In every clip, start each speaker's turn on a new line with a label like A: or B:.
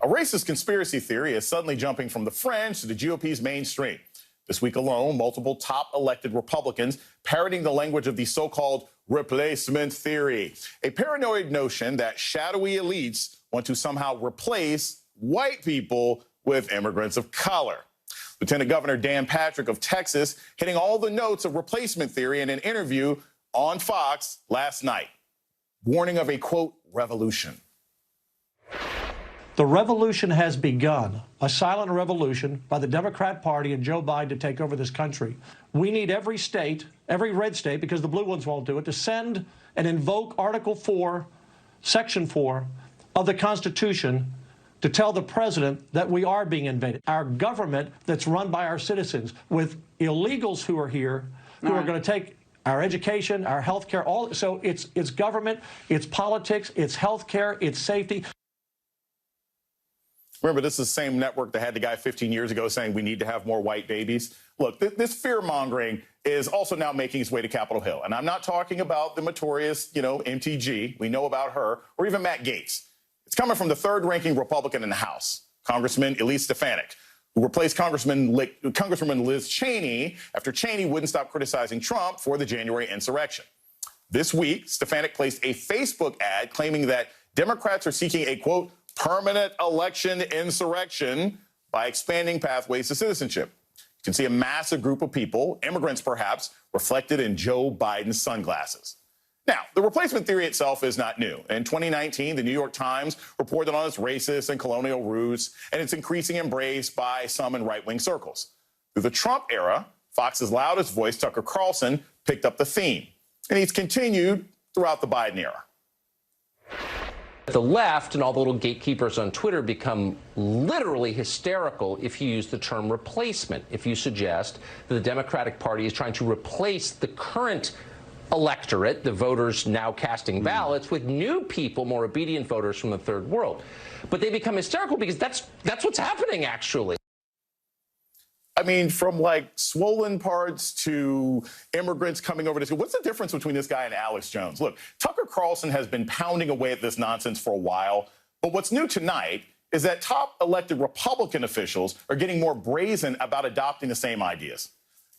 A: A racist conspiracy theory is suddenly jumping from the fringe to the GOP's mainstream. This week alone, multiple top elected Republicans parroting the language of the so-called replacement theory, a paranoid notion that shadowy elites want to somehow replace white people with immigrants of color. Lieutenant Governor Dan Patrick of Texas hitting all the notes of replacement theory in an interview on Fox last night, warning of a, quote, revolution.
B: The revolution has begun, a silent revolution by the Democrat Party and Joe Biden to take over this country. We need every state, every red state, because the blue ones won't do it, to send and invoke Article 4, Section 4 of the Constitution to tell the president that we are being invaded. Our government that's run by our citizens with illegals who are here, who are going to take our education, our health care, all. So it's government, it's politics, it's health care, it's safety.
A: Remember, this is the same network that had the guy 15 years ago saying we need to have more white babies. Look, this fear-mongering is also now making its way to Capitol Hill. And I'm not talking about the notorious, MTG. We know about her, or even Matt Gaetz. It's coming from the third-ranking Republican in the House, Congressman Elise Stefanik, who replaced Congresswoman Liz Cheney after Cheney wouldn't stop criticizing Trump for the January insurrection. This week, Stefanik placed a Facebook ad claiming that Democrats are seeking a, quote, permanent election insurrection by expanding pathways to citizenship. You can see a massive group of people, immigrants perhaps, reflected in Joe Biden's sunglasses. Now, the replacement theory itself is not new. In 2019, the New York Times reported on its racist and colonial roots and its increasing embrace by some in right-wing circles. Through the Trump era, Fox's loudest voice, Tucker Carlson, picked up the theme, and he's continued throughout the Biden era.
C: The left and all the little gatekeepers on Twitter become literally hysterical if you use the term replacement, if you suggest that the Democratic Party is trying to replace the current electorate, the voters now casting ballots, with new people, more obedient voters from the third world. But they become hysterical because that's what's happening, actually.
A: I mean, from like swollen parts to immigrants coming over to school. What's the difference between this guy and Alex Jones? Look, Tucker Carlson has been pounding away at this nonsense for a while. But what's new tonight is that top elected Republican officials are getting more brazen about adopting the same ideas.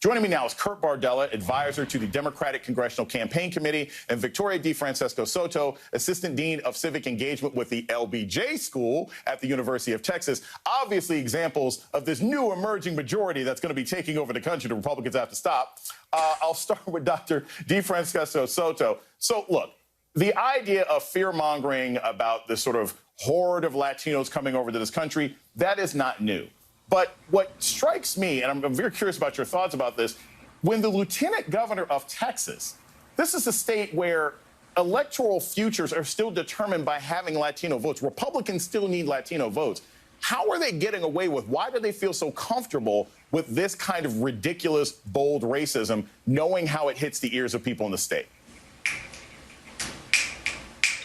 A: Joining me now is Kurt Bardella, advisor to the Democratic Congressional Campaign Committee, and Victoria DeFrancesco Soto, Assistant Dean of Civic Engagement with the LBJ School at the University of Texas. Obviously examples of this new emerging majority that's going to be taking over the country. The Republicans have to stop. I'll start with Dr. DeFrancesco Soto. So, look, the idea of fear-mongering about this sort of horde of Latinos coming over to this country, that is not new. But what strikes me, and I'm very curious about your thoughts about this, when the lieutenant governor of Texas, this is a state where electoral futures are still determined by having Latino votes. Republicans still need Latino votes. How are they getting away with, why do they feel so comfortable with this kind of ridiculous, bold racism, knowing how it hits the ears of people in the state?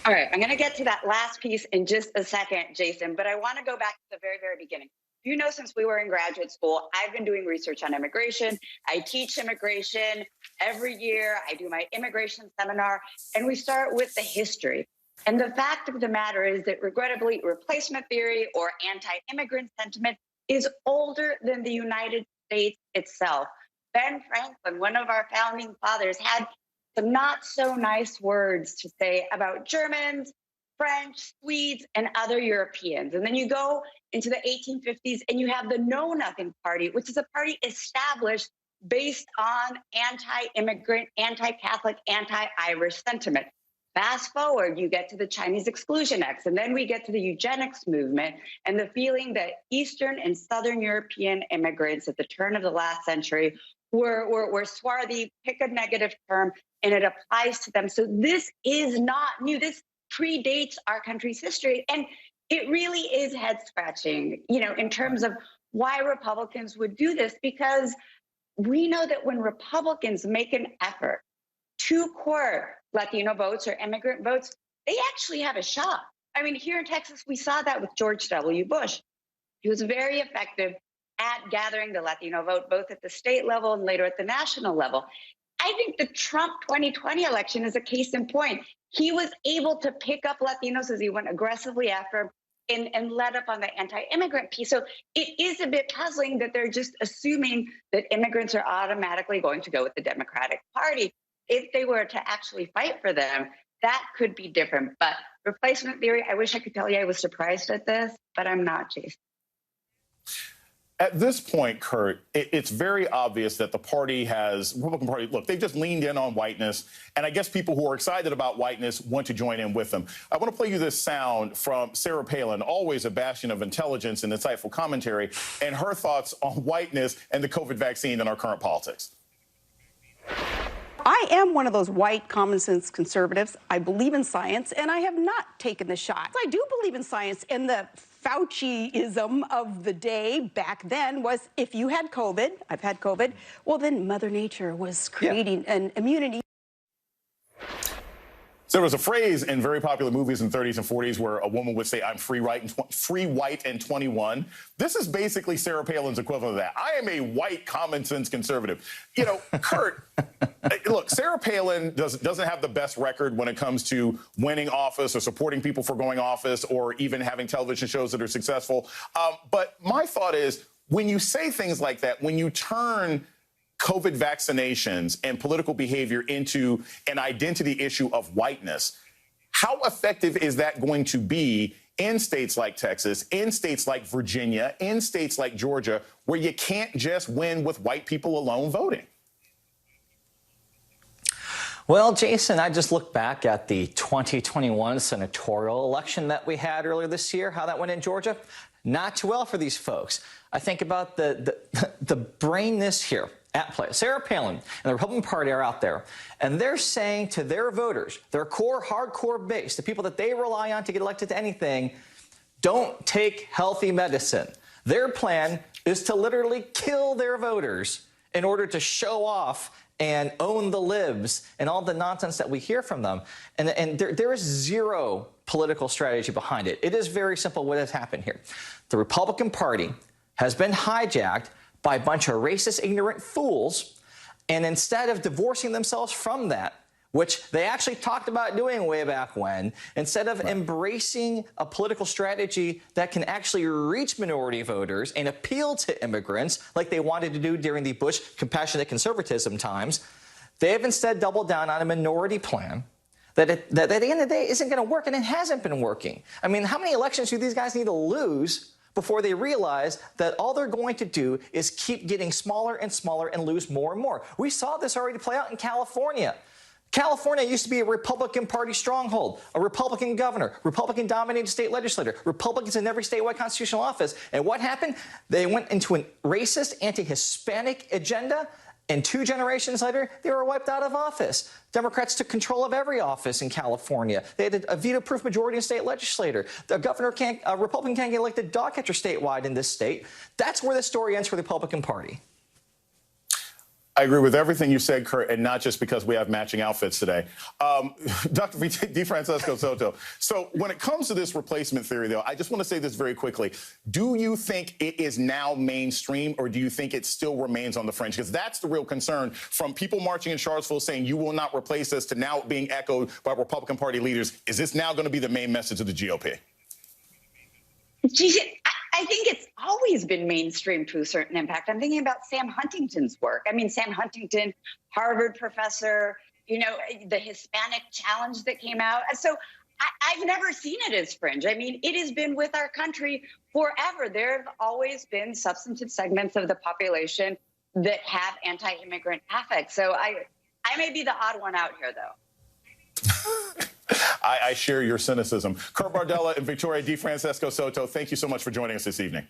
D: All right, I'm going to get to that last piece in just a second, Jason, but I want to go back to the very, very beginning. You know, since we were in graduate school, I've been doing research on immigration. I teach immigration every year. I do my immigration seminar, and we start with the history. And the fact of the matter is that, regrettably, replacement theory or anti-immigrant sentiment is older than the United States itself. Ben Franklin, one of our founding fathers, had some not so nice words to say about Germans, French, Swedes, and other Europeans. And then you go into the 1850s and you have the Know Nothing Party, which is a party established based on anti-immigrant, anti-Catholic, anti-Irish sentiment. Fast forward, you get to the Chinese Exclusion Acts, and then we get to the eugenics movement and the feeling that Eastern and Southern European immigrants at the turn of the last century were swarthy, pick a negative term, and it applies to them. So this is not new. This predates our country's history. And it really is head scratching, in terms of why Republicans would do this, because we know that when Republicans make an effort to court Latino votes or immigrant votes, they actually have a shot. I mean, here in Texas, we saw that with George W. Bush. He was very effective at gathering the Latino vote, both at the state level and later at the national level. I think the Trump 2020 election is a case in point. He was able to pick up Latinos as he went aggressively after them, and let up on the anti-immigrant piece. So it is a bit puzzling that they're just assuming that immigrants are automatically going to go with the Democratic Party. If they were to actually fight for them, that could be different. But replacement theory, I wish I could tell you I was surprised at this, but I'm not, Jason.
A: At this point, Kurt, it's very obvious that the Republican Party, look, they've just leaned in on whiteness. And I guess people who are excited about whiteness want to join in with them. I want to play you this sound from Sarah Palin, always a bastion of intelligence and insightful commentary, and her thoughts on whiteness and the COVID vaccine in our current politics.
E: I am one of those white common sense conservatives. I believe in science, and I have not taken the shot. I do believe in science, and the Fauci-ism of the day back then was if you had COVID, I've had COVID, well, then Mother Nature was creating an immunity.
A: So there was a phrase in very popular movies in the 30s and 40s where a woman would say, I'm free, white, and 21. This is basically Sarah Palin's equivalent of that. I am a white common sense conservative. You know, Kurt, look, Sarah Palin doesn't have the best record when it comes to winning office or supporting people for going office or even having television shows that are successful. But my thought is, when you say things like that, when you turn COVID vaccinations and political behavior into an identity issue of whiteness, how effective is that going to be in states like Texas, in states like Virginia, in states like Georgia, where you can't just win with white people alone voting?
F: Well, Jason, I just look back at the 2021 senatorial election that we had earlier this year, how that went in Georgia. Not too well for these folks. I think about the brainness here at play. Sarah Palin and the Republican Party are out there, and they're saying to their voters, their core, hardcore base, the people that they rely on to get elected to anything, don't take healthy medicine. Their plan is to literally kill their voters in order to show off and own the libs and all the nonsense that we hear from them. And there is zero political strategy behind it. It is very simple what has happened here. The Republican Party has been hijacked by a bunch of racist, ignorant fools, and instead of divorcing themselves from that, which they actually talked about doing way back when, instead of embracing a political strategy that can actually reach minority voters and appeal to immigrants like they wanted to do during the Bush compassionate conservatism times, they have instead doubled down on a minority plan that at the end of the day isn't going to work, and it hasn't been working. I mean, how many elections do these guys need to lose before they realize that all they're going to do is keep getting smaller and smaller and lose more and more? We saw this already play out in California. California used to be a Republican Party stronghold, a Republican governor, Republican-dominated state legislature, Republicans in every statewide constitutional office. And what happened? They went into a racist, anti-Hispanic agenda, and 2 generations later, they were wiped out of office. Democrats took control of every office in California. They had a veto-proof majority in state legislature. A Republican can't get elected dog catcher statewide in this state. That's where the story ends for the Republican Party.
A: I agree with everything you said, Kurt, and not just because we have matching outfits today. Dr. DeFrancesco Soto, so when it comes to this replacement theory, though, I just want to say this very quickly. Do you think it is now mainstream, or do you think it still remains on the fringe? Because that's the real concern, from people marching in Charlottesville saying you will not replace us to now being echoed by Republican Party leaders. Is this now going to be the main message of the GOP?
D: I think it's always been mainstream to a certain impact. I'm thinking about Sam Huntington's work. I mean, Sam Huntington, Harvard professor, you know, the Hispanic challenge that came out. So I've never seen it as fringe. I mean, it has been with our country forever. There have always been substantive segments of the population that have anti-immigrant affect. So I may be the odd one out here, though.
A: I share your cynicism. Kurt Bardella and Victoria DeFrancesco Soto, thank you so much for joining us this evening.